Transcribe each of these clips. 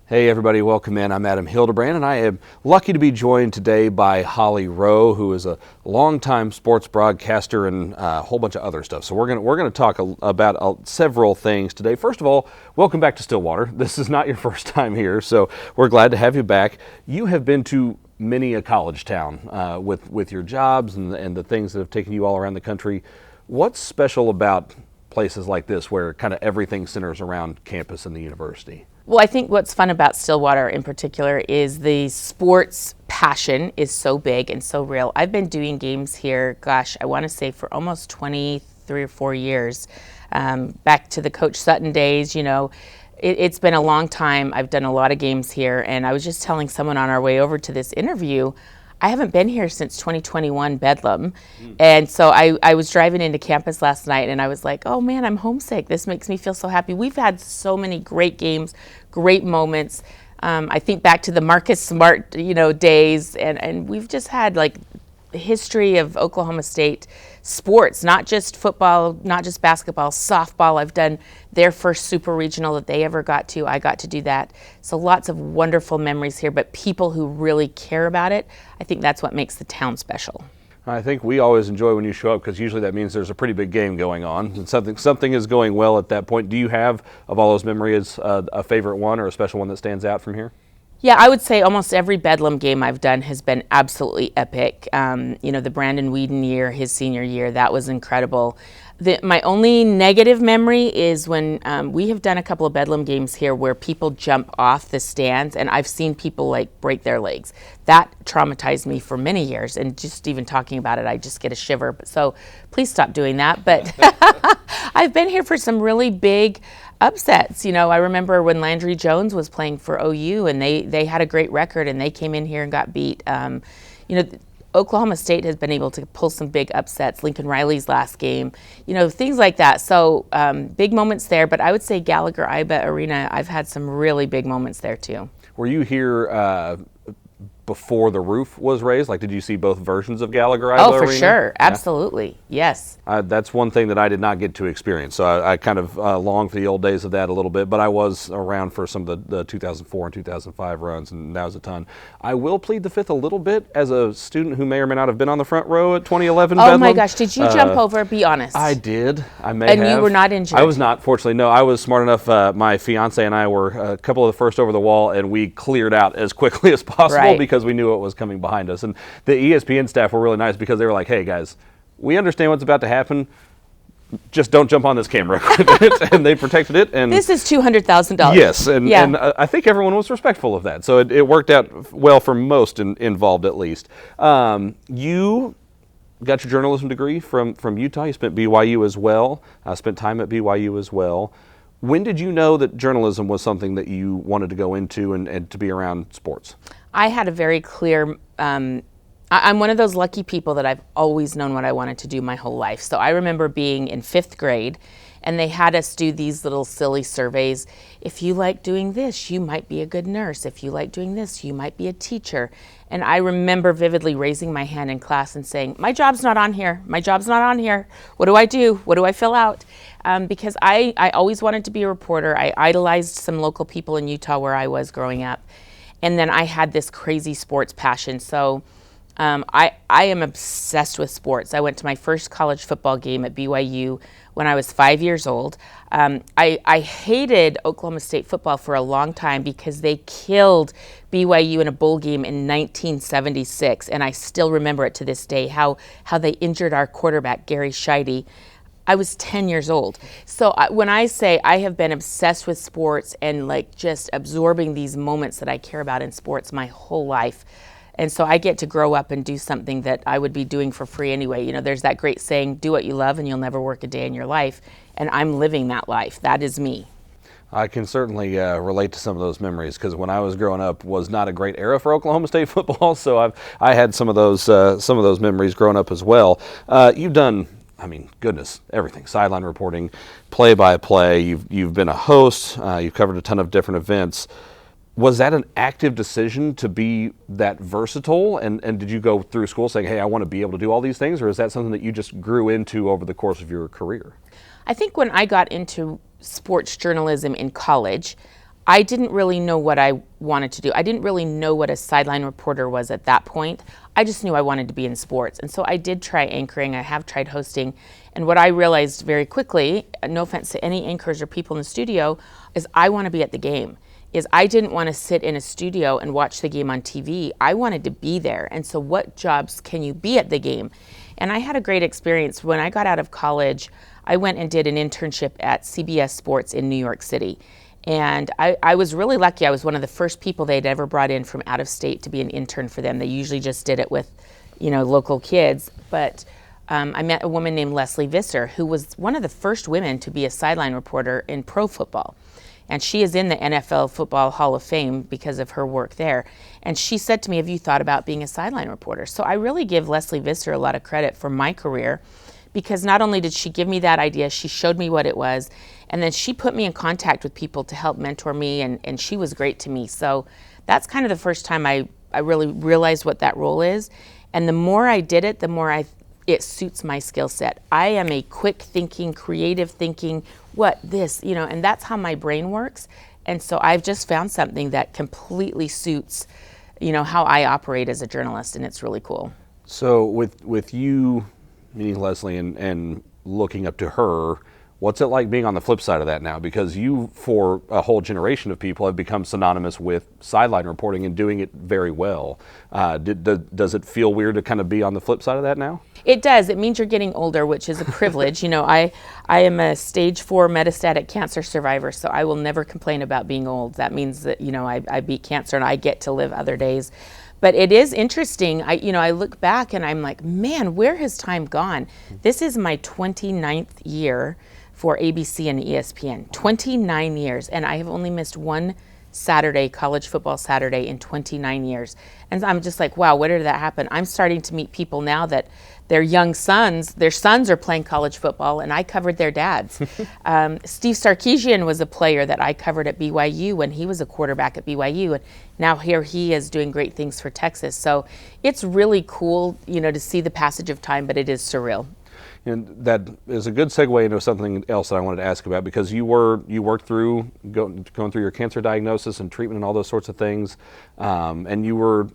Hey everybody, welcome in. I'm Adam Hildebrandt, and I am lucky to be joined today by Holly Rowe, who is a longtime sports broadcaster and a whole bunch of other stuff. So we're gonna talk about several things today. First of all, welcome back to Stillwater. This is not your first time here, so we're glad to have you back. You have been to many a college town with your jobs and the things that have taken you all around the country. What's special about places like this where kind of everything centers around campus and the university? Well, I think what's fun about Stillwater in particular is the sports passion is so big and so real. I've been doing games here, gosh, I want to say for almost 23 or 4 years, back to the Coach Sutton days. You know, it's been a long time. I've done a lot of games here, and I was just telling someone on our way over to this interview, I haven't been here since 2021 Bedlam. And so I was driving into campus last night and I was like, oh man, I'm homesick. This makes me feel so happy. We've had so many great games, great moments. I think back to the Marcus Smart, days, and we've just had like the history of Oklahoma State sports, not just football, not just basketball, softball. I've done their first super regional that they ever got to. I got to do that. So lots of wonderful memories here, but people who really care about it, I think that's what makes the town special. I think we always enjoy when you show up because usually that means there's a pretty big game going on and something is going well at that point. Do you have, of all those memories, a favorite one or a special one that stands out from here? Yeah, I would say almost every Bedlam game I've done has been absolutely epic. The Brandon Whedon year, his senior year, that was incredible. My only negative memory is when we have done a couple of Bedlam games here where people jump off the stands, and I've seen people like break their legs. That traumatized me for many years, and just even talking about it, I just get a shiver. So please stop doing that. But I've been here for some really big upsets. I remember when Landry Jones was playing for OU, and they had a great record, and they came in here and got beat. Oklahoma State has been able to pull some big upsets. Lincoln Riley's last game, things like that. So big moments there, but I would say Gallagher-Iba Arena, I've had some really big moments there too. Were you here before the roof was raised? Like, did you see both versions of Gallagher-Iba Arena? Oh, for sure. Absolutely. Yes. That's one thing that I did not get to experience. So I kind of long for the old days of that a little bit, but I was around for some of the 2004 and 2005 runs, and that was a ton. I will plead the fifth a little bit as a student who may or may not have been on the front row at 2011 Bedlam. Oh my gosh, did you jump over? Be honest. I did. I may have. And you were not injured? I was not, fortunately. No, I was smart enough. My fiance and I were a couple of the first over the wall, and we cleared out as quickly as possible because we knew it was coming behind us. And the ESPN staff were really nice because they were like, hey guys, we understand what's about to happen. Just don't jump on this camera equipment. And they protected it. And this is $200,000. Yes, and I think everyone was respectful of that. So it worked out well for most involved, at least. You got your journalism degree from Utah. You spent BYU as well. Spent time at BYU as well. When did you know that journalism was something that you wanted to go into and to be around sports? I had a very clear, I'm one of those lucky people that I've always known what I wanted to do my whole life. So I remember being in 5th grade, and they had us do these little silly surveys. If you like doing this, you might be a good nurse. If you like doing this, you might be a teacher. And I remember vividly raising my hand in class and saying, my job's not on here. My job's not on here. What do I do? What do I fill out? Because I always wanted to be a reporter. I idolized some local people in Utah where I was growing up. And then I had this crazy sports passion. So I am obsessed with sports. I went to my first college football game at BYU when I was 5 years old. I hated Oklahoma State football for a long time because they killed BYU in a bowl game in 1976, and I still remember it to this day, how they injured our quarterback, Gary Scheide. I was 10 years old. So when I say I have been obsessed with sports and like just absorbing these moments that I care about in sports my whole life, and so I get to grow up and do something that I would be doing for free anyway. There's that great saying, do what you love and you'll never work a day in your life. And I'm living that life. That is me. I can certainly relate to some of those memories because when I was growing up was not a great era for Oklahoma State football. So I had some of those memories growing up as well. You've done, goodness, everything. Sideline reporting, play-by-play. You've been a host. You've covered a ton of different events. Was that an active decision to be that versatile? And did you go through school saying, hey, I want to be able to do all these things? Or is that something that you just grew into over the course of your career? I think when I got into sports journalism in college, I didn't really know what I wanted to do. I didn't really know what a sideline reporter was at that point. I just knew I wanted to be in sports. And so I did try anchoring. I have tried hosting. And what I realized very quickly, no offense to any anchors or people in the studio, is I want to be at the game. I didn't want to sit in a studio and watch the game on TV. I wanted to be there. And so what jobs can you be at the game? And I had a great experience. When I got out of college, I went and did an internship at CBS Sports in New York City. And I was really lucky. I was one of the first people they'd ever brought in from out of state to be an intern for them. They usually just did it with, local kids. But I met a woman named Leslie Visser, who was one of the first women to be a sideline reporter in pro football. And she is in the NFL Football Hall of Fame because of her work there. And she said to me, have you thought about being a sideline reporter? So I really give Leslie Visser a lot of credit for my career, because not only did she give me that idea, she showed me what it was, and then she put me in contact with people to help mentor me, and she was great to me. So that's kind of the first time I really realized what that role is. And the more I did it, the more it suits my skill set. I am a quick thinking, creative thinking, and that's how my brain works. And so I've just found something that completely suits, how I operate as a journalist, and it's really cool. So with you meeting Leslie and looking up to her, what's it like being on the flip side of that now? Because you, for a whole generation of people, have become synonymous with sideline reporting and doing it very well. Does it feel weird to kind of be on the flip side of that now? It does. It means you're getting older, which is a privilege. I am a stage 4 metastatic cancer survivor, so I will never complain about being old. That means that, I beat cancer and I get to live other days. But it is interesting. I look back and I'm like, man, where has time gone? This is my 29th year for ABC and ESPN. 29 years, and I have only missed one Saturday, college football Saturday, in 29 years. And I'm just like, wow, where did that happen? I'm starting to meet people now that their sons are playing college football, and I covered their dads. Steve Sarkisian was a player that I covered at BYU when he was a quarterback at BYU, and now here he is doing great things for Texas. So it's really cool, to see the passage of time, but it is surreal. And that is a good segue into something else that I wanted to ask about, because you worked through going through your cancer diagnosis and treatment and all those sorts of things, and you were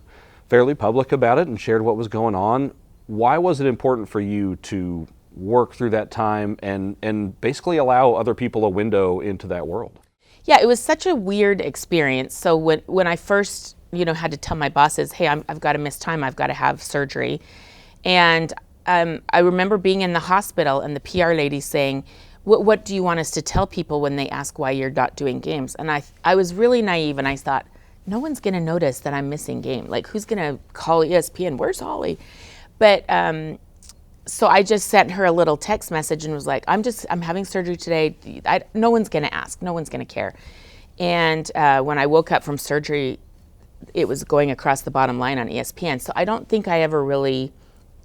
fairly public about it and shared what was going on. Why was it important for you to work through that time and basically allow other people a window into that world? Yeah, it was such a weird experience. So when I first, had to tell my bosses, hey, I've got to miss time, I've got to have surgery. And I remember being in the hospital and the PR lady saying, what do you want us to tell people when they ask why you're not doing games? And I was really naive, and I thought, no one's going to notice that I'm missing game. Like, who's going to call ESPN? Where's Holly? But so I just sent her a little text message and was like, I'm having surgery today. No one's going to ask. No one's going to care. And when I woke up from surgery, it was going across the bottom line on ESPN. So I don't think I ever really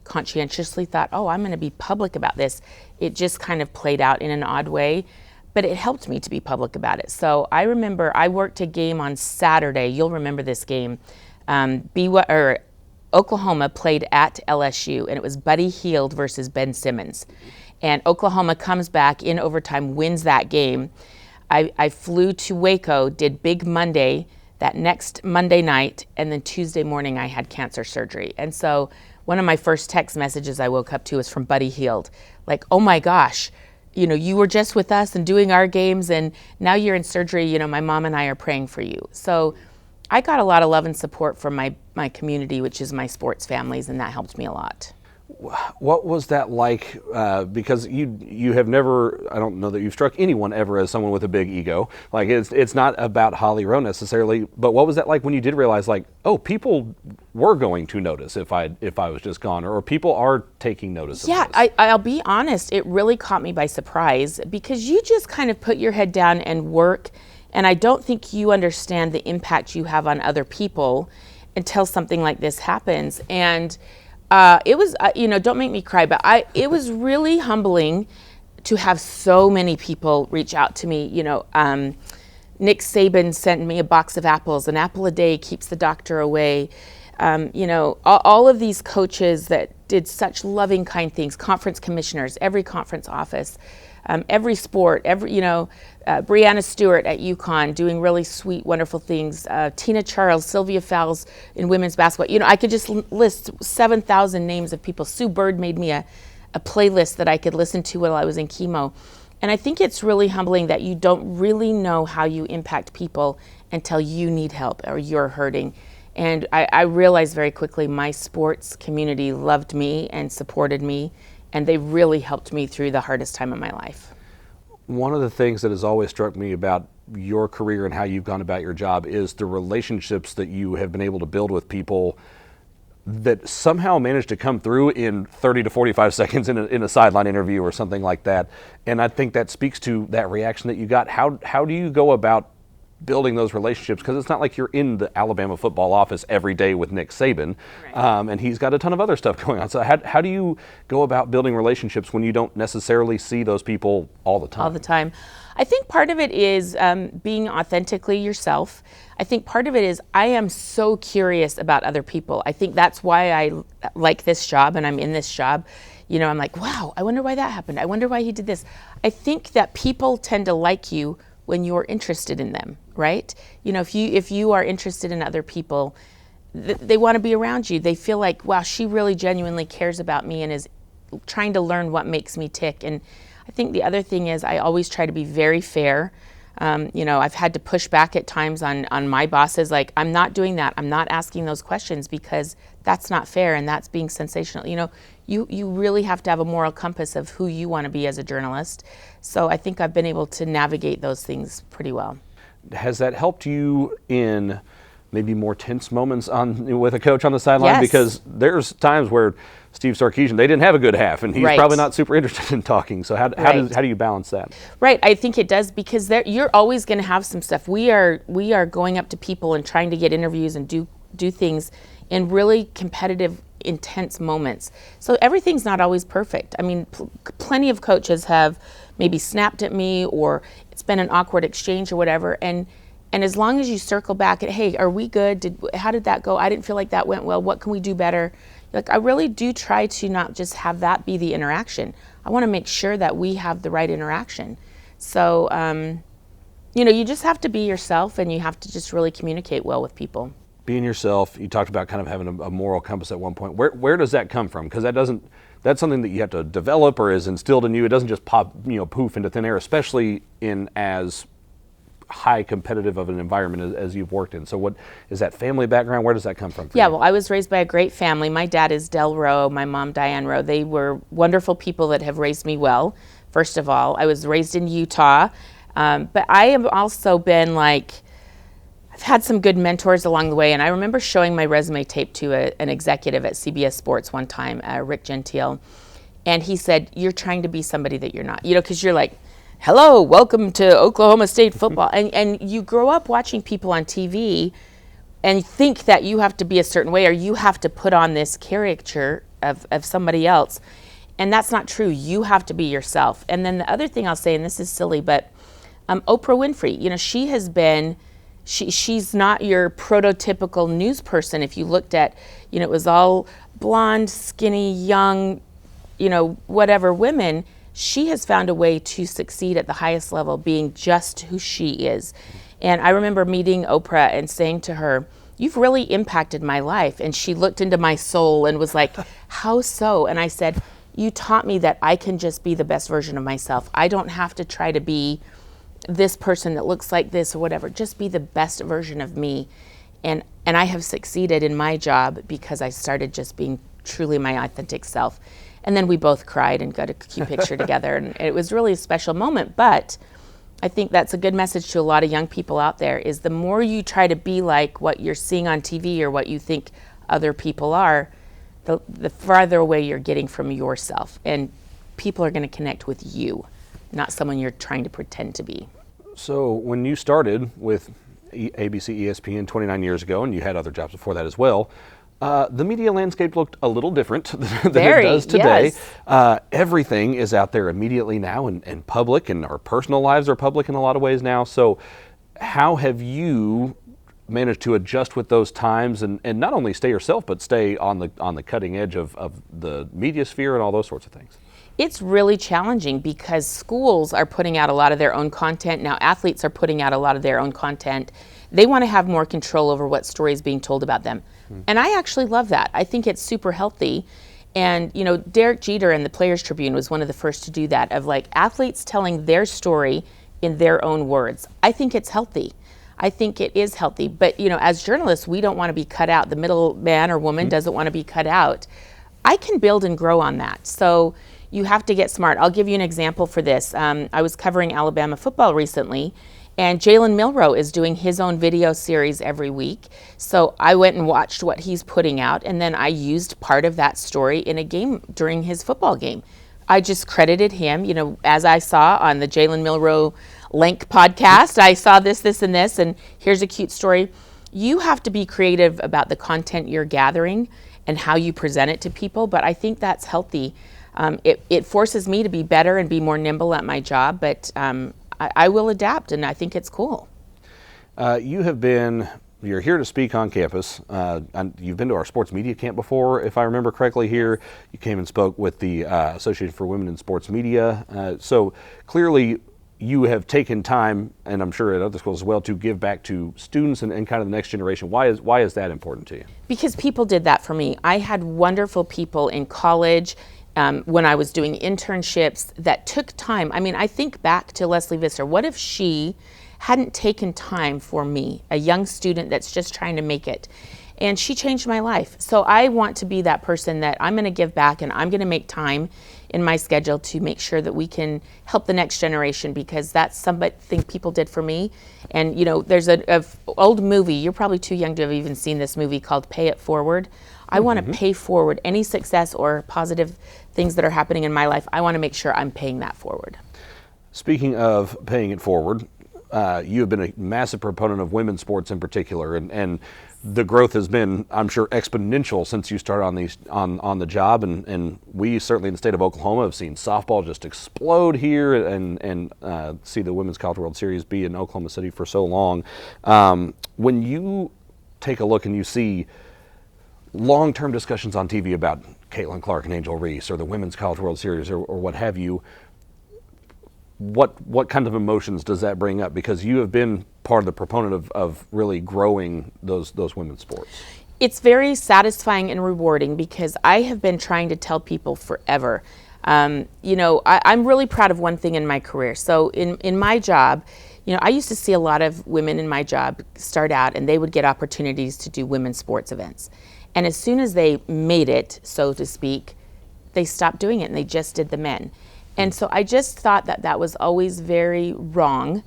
conscientiously thought, I'm going to be public about this. It just kind of played out in an odd way, but it helped me to be public about it. So I remember I worked a game on Saturday. You'll remember this game. Oklahoma played at LSU, and it was Buddy Hield versus Ben Simmons. And Oklahoma comes back in overtime, wins that game. I flew to Waco, did Big Monday that next Monday night, and then Tuesday morning I had cancer surgery. And so one of my first text messages I woke up to was from Buddy Hield, like, oh my gosh, you were just with us and doing our games, and now you're in surgery, my mom and I are praying for you. So I got a lot of love and support from my community, which is my sports families, and that helped me a lot. What was that like? Because you have never, I don't know that you've struck anyone ever as someone with a big ego. Like, it's not about Holly Rowe necessarily, but what was that like when you did realize, like, people were going to notice if I was just gone, or people are taking notice of this? Yeah, I'll be honest, it really caught me by surprise, because you just kind of put your head down and work, and I don't think you understand the impact you have on other people until something like this happens. And it was, don't make me cry, but it was really humbling to have so many people reach out to me. Nick Saban sent me a box of apples. An apple a day keeps the doctor away. All of these coaches that did such loving, kind things, conference commissioners, every conference office, every sport, Brianna Stewart at UConn doing really sweet, wonderful things. Tina Charles, Sylvia Fowles in women's basketball. I could just list 7,000 names of people. Sue Bird made me a playlist that I could listen to while I was in chemo. And I think it's really humbling that you don't really know how you impact people until you need help or you're hurting. And I realized very quickly my sports community loved me and supported me, and they really helped me through the hardest time of my life. One of the things that has always struck me about your career and how you've gone about your job is the relationships that you have been able to build with people that somehow managed to come through in 30 to 45 seconds in a sideline interview or something like that. And I think that speaks to that reaction that you got. How do you go about building those relationships? Because it's not like you're in the Alabama football office every day with Nick Saban, right. And he's got a ton of other stuff going on. So how do you go about building relationships when you don't necessarily see those people all the time? All the time. I think part of it is being authentically yourself. I think part of it is I am so curious about other people. I think that's why I like this job and I'm in this job. I'm like, wow, I wonder why that happened. I wonder why he did this. I think that people tend to like you when you're interested in them, right? If you are interested in other people, they want to be around you. They feel like, wow, she really genuinely cares about me and is trying to learn what makes me tick. And I think the other thing is I always try to be very fair. I've had to push back at times on my bosses, like, I'm not doing that. I'm not asking those questions because that's not fair and that's being sensational. You really have to have a moral compass of who you want to be as a journalist. So I think I've been able to navigate those things pretty well. Has that helped you in maybe more tense moments with a coach on the sideline? Yes. Because there's times where Steve Sarkisian, they didn't have a good half, and he's right. probably not super interested in talking. So how do you balance that? Right, I think it does, because you're always going to have some stuff. We are going up to people and trying to get interviews and do things in really competitive, intense moments. So everything's not always perfect. I mean, plenty of coaches have maybe snapped at me, or it's been an awkward exchange or whatever, and as long as you circle back at, hey, are we good? How did that go? I didn't feel like that went well. What can we do better? I really do try to not just have that be the interaction. I want to make sure that we have the right interaction. So, you just have to be yourself, and you have to just really communicate well with people. Being yourself, you talked about kind of having a moral compass at one point. Where does that come from? Because that's something that you have to develop or is instilled in you. It doesn't just pop, poof into thin air, especially in as high competitive of an environment as you've worked in. So what is that family background? Where does that come from? Yeah, well, I was raised by a great family. My dad is Del Rowe, my mom Diane Rowe. They were wonderful people that have raised me well. First of all, I was raised in Utah, but I have also been I've had some good mentors along the way. And I remember showing my resume tape to an executive at CBS Sports one time, Rick Gentile, and he said, "You're trying to be somebody that you're not." Because you're like, hello, welcome to Oklahoma State football. And you grow up watching people on TV and think that you have to be a certain way, or you have to put on this caricature of somebody else. And that's not true. You have to be yourself. And then the other thing I'll say, and this is silly, but Oprah Winfrey, she has been, she's not your prototypical news person. If you looked at, it was all blonde, skinny, young, whatever women. She has found a way to succeed at the highest level, being just who she is. And I remember meeting Oprah and saying to her, "You've really impacted my life." And she looked into my soul and was like, "How so?" And I said, "You taught me that I can just be the best version of myself. I don't have to try to be this person that looks like this or whatever. Just be the best version of me." And I have succeeded in my job because I started just being truly my authentic self. And then we both cried and got a cute picture together. And it was really a special moment. But I think that's a good message to a lot of young people out there, is the more you try to be like what you're seeing on TV or what you think other people are, the farther away you're getting from yourself. And people are going to connect with you, not someone you're trying to pretend to be. So when you started with ABC, ESPN 29 years ago, and you had other jobs before that as well, the media landscape looked a little different than it does today. Yes. Everything is out there immediately now and public, and our personal lives are public in a lot of ways now. So how have you managed to adjust with those times and not only stay yourself, but stay on the cutting edge of the media sphere and all those sorts of things? It's really challenging because schools are putting out a lot of their own content. Now athletes are putting out a lot of their own content. They want to have more control over what story is being told about them. And I actually love that. I think it's super healthy. And, you know, Derek Jeter in the Players Tribune was one of the first to do that, of like athletes telling their story in their own words. I think it's healthy. I think it is healthy. But, you know, as journalists, we don't want to be cut out. The middle man or woman doesn't want to be cut out. I can build and grow on that. So you have to get smart. I'll give you an example for this. I was covering Alabama football recently, and Jalen Milroe is doing his own video series every week. So I went and watched what he's putting out, and then I used part of that story in a game during his football game. I just credited him, you know, as I saw on the Jalen Milroe Link podcast. I saw this, and this, and here's a cute story. You have to be creative about the content you're gathering and how you present it to people, but I think that's healthy. It forces me to be better and be more nimble at my job, but I will adapt, and I think it's cool. You're here to speak on campus. And you've been to our sports media camp before, if I remember correctly here. You came and spoke with the Association for Women in Sports Media. So clearly you have taken time, and I'm sure at other schools as well, to give back to students and kind of the next generation. Why is that important to you? Because people did that for me. I had wonderful people in college, when I was doing internships, that took time. I mean, I think back to Leslie Visser. What if she hadn't taken time for me, a young student that's just trying to make it? And she changed my life. So I want to be that person that I'm going to give back, and I'm going to make time in my schedule to make sure that we can help the next generation, because that's something people did for me. And, you know, there's an old movie, you're probably too young to have even seen this movie, called Pay It Forward. I want to pay forward any success or positive things that are happening in my life. I want to make sure I'm paying that forward. Speaking of paying it forward, you have been a massive proponent of women's sports in particular, and the growth has been, I'm sure, exponential since you started on the job, and we certainly in the state of Oklahoma have seen softball just explode here, and see the Women's College World Series be in Oklahoma City for so long. When you take a look and you see long-term discussions on TV about Caitlin Clark and Angel Reese, or the Women's College World Series, or what have you, what kind of emotions does that bring up? Because you have been part of the proponent of really growing those women's sports. It's very satisfying and rewarding, because I have been trying to tell people forever. You know, I'm really proud of one thing in my career. So in my job, you know, I used to see a lot of women in my job start out, and they would get opportunities to do women's sports events. And as soon as they made it, so to speak, they stopped doing it and they just did the men. And so I just thought that that was always very wrong.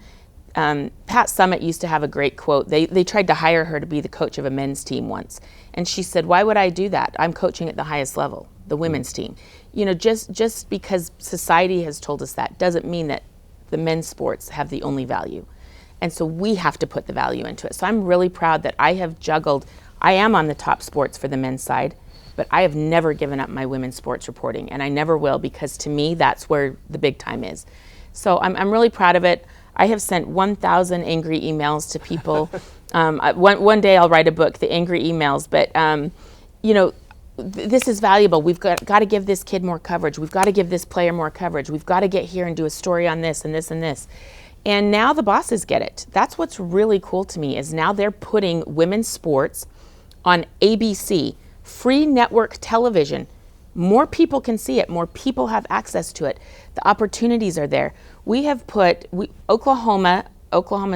Pat Summitt used to have a great quote. They tried to hire her to be the coach of a men's team once. And she said, "Why would I do that? I'm coaching at the highest level, the women's team." You know, just because society has told us that doesn't mean that the men's sports have the only value. And so we have to put the value into it. So I'm really proud that I have juggled. I am on the top sports for the men's side, but I have never given up my women's sports reporting, and I never will, because to me, that's where the big time is. So I'm really proud of it. I have sent 1,000 angry emails to people. One day I'll write a book, The Angry Emails, but you know, this is valuable. We've got to give this kid more coverage. We've got to give this player more coverage. We've got to get here and do a story on this and this and this. And now the bosses get it. That's what's really cool to me, is now they're putting women's sports on ABC, free network television. More people can see it. More people have access to it. The opportunities are there. We have put Oklahoma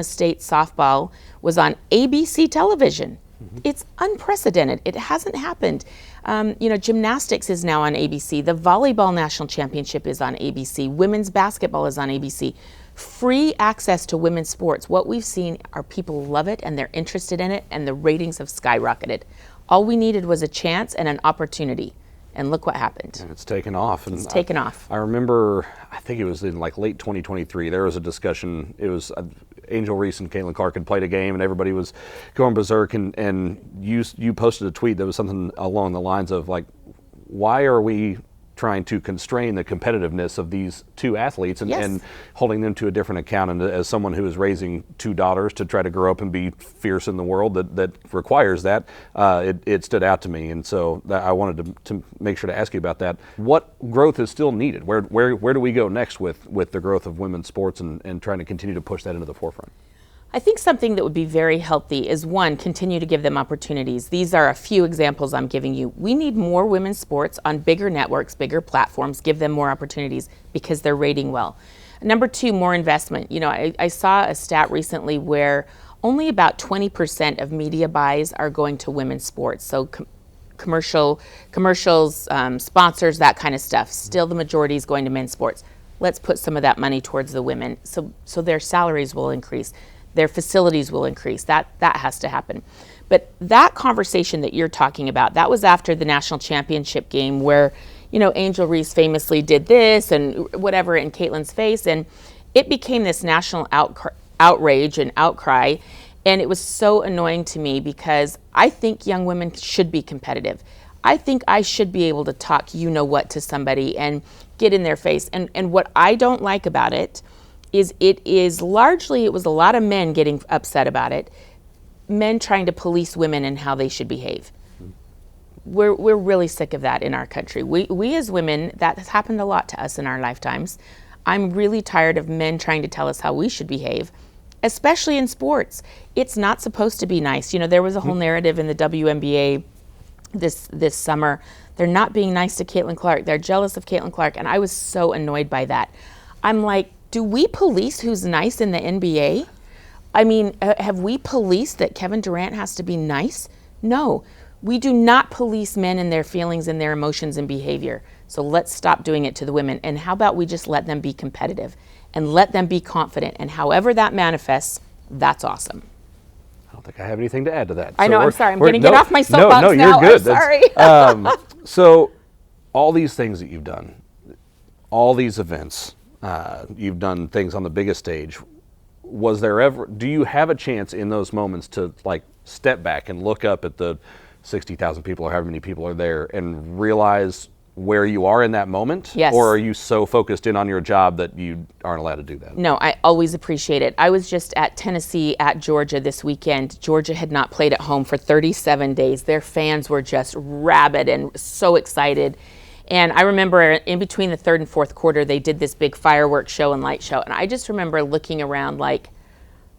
State softball was on ABC television. It's unprecedented. It hasn't happened. You know, gymnastics is now on ABC. The volleyball national championship is on ABC. Women's basketball is on ABC. Free access to women's sports. What we've seen are people love it and they're interested in it, and the ratings have skyrocketed. All we needed was a chance and an opportunity. And look what happened. And it's taken off. It's taken off. I remember, I think it was in like late 2023, there was a discussion. It was Angel Reese and Caitlin Clark had played a game, and everybody was going berserk, and you posted a tweet that was something along the lines of like, why are we trying to constrain the competitiveness of these two athletes and holding them to a different account. And as someone who is raising two daughters to try to grow up and be fierce in the world that requires that, it stood out to me. And so I wanted to make sure to ask you about that. What growth is still needed? Where do we go next with the growth of women's sports and trying to continue to push that into the forefront? I think something that would be very healthy is, one, continue to give them opportunities. These are a few examples I'm giving you. We need more women's sports on bigger networks, bigger platforms, give them more opportunities because they're rating well. Number two, more investment. You know, I saw a stat recently where only about 20% of media buys are going to women's sports. So commercials, sponsors, that kind of stuff. Still the majority is going to men's sports. Let's put some of that money towards the women so their salaries will increase. Their facilities will increase. That has to happen. But that conversation that you're talking about, that was after the national championship game where, you know, Angel Reese famously did this and whatever in Caitlin's face. And it became this national outrage and outcry. And it was so annoying to me because I think young women should be competitive. I think I should be able to talk you-know-what to somebody and get in their face. And what I don't like about it is it was a lot of men getting upset about it, men trying to police women and how they should behave. We're really sick of that in our country. We as women, that has happened a lot to us in our lifetimes. I'm really tired of men trying to tell us how we should behave, especially in sports. It's not supposed to be nice. You know, there was a whole narrative in the WNBA this summer. They're not being nice to Caitlin Clark. They're jealous of Caitlin Clark, and I was so annoyed by that. I'm like, do we police who's nice in the NBA? I mean, have we policed that Kevin Durant has to be nice? No, we do not police men and their feelings and their emotions and behavior. So let's stop doing it to the women. And how about we just let them be competitive and let them be confident? And however that manifests, that's awesome. I don't think I have anything to add to that. I know, I'm sorry. I'm going to get off my soapbox now. No, you're good. I'm sorry. So all these things that you've done, all these events, you've done things on the biggest stage. Do you have a chance in those moments to like step back and look up at the 60,000 people or however many people are there and realize where you are in that moment? Yes. Or are you so focused in on your job that you aren't allowed to do that? No, I always appreciate it. I was just at Tennessee at Georgia this weekend. Georgia had not played at home for 37 days. Their fans were just rabid and so excited. And I remember in between the third and fourth quarter, they did this big fireworks show and light show. And I just remember looking around like,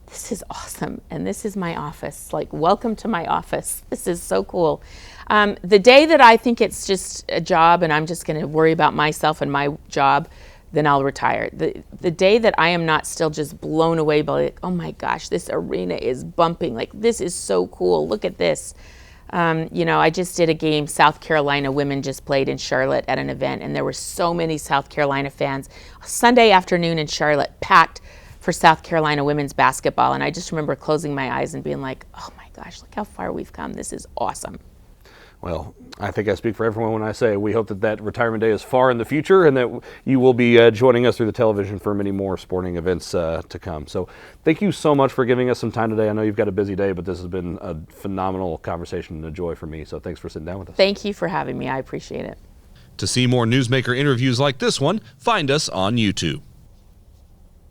this is awesome. And this is my office. Like, welcome to my office. This is so cool. The day that I think it's just a job and I'm just going to worry about myself and my job, then I'll retire. The day that I am not still just blown away by like, oh my gosh, this arena is bumping. Like, this is so cool. Look at this. You know, I just did a game. South Carolina women just played in Charlotte at an event, and there were so many South Carolina fans. Sunday afternoon in Charlotte, packed for South Carolina women's basketball. And I just remember closing my eyes and being like, oh my gosh, look how far we've come. This is awesome. Well, I think I speak for everyone when I say we hope that retirement day is far in the future and that you will be joining us through the television for many more sporting events to come. So thank you so much for giving us some time today. I know you've got a busy day, but this has been a phenomenal conversation and a joy for me. So thanks for sitting down with us. Thank you for having me. I appreciate it. To see more Newsmaker interviews like this one, find us on YouTube.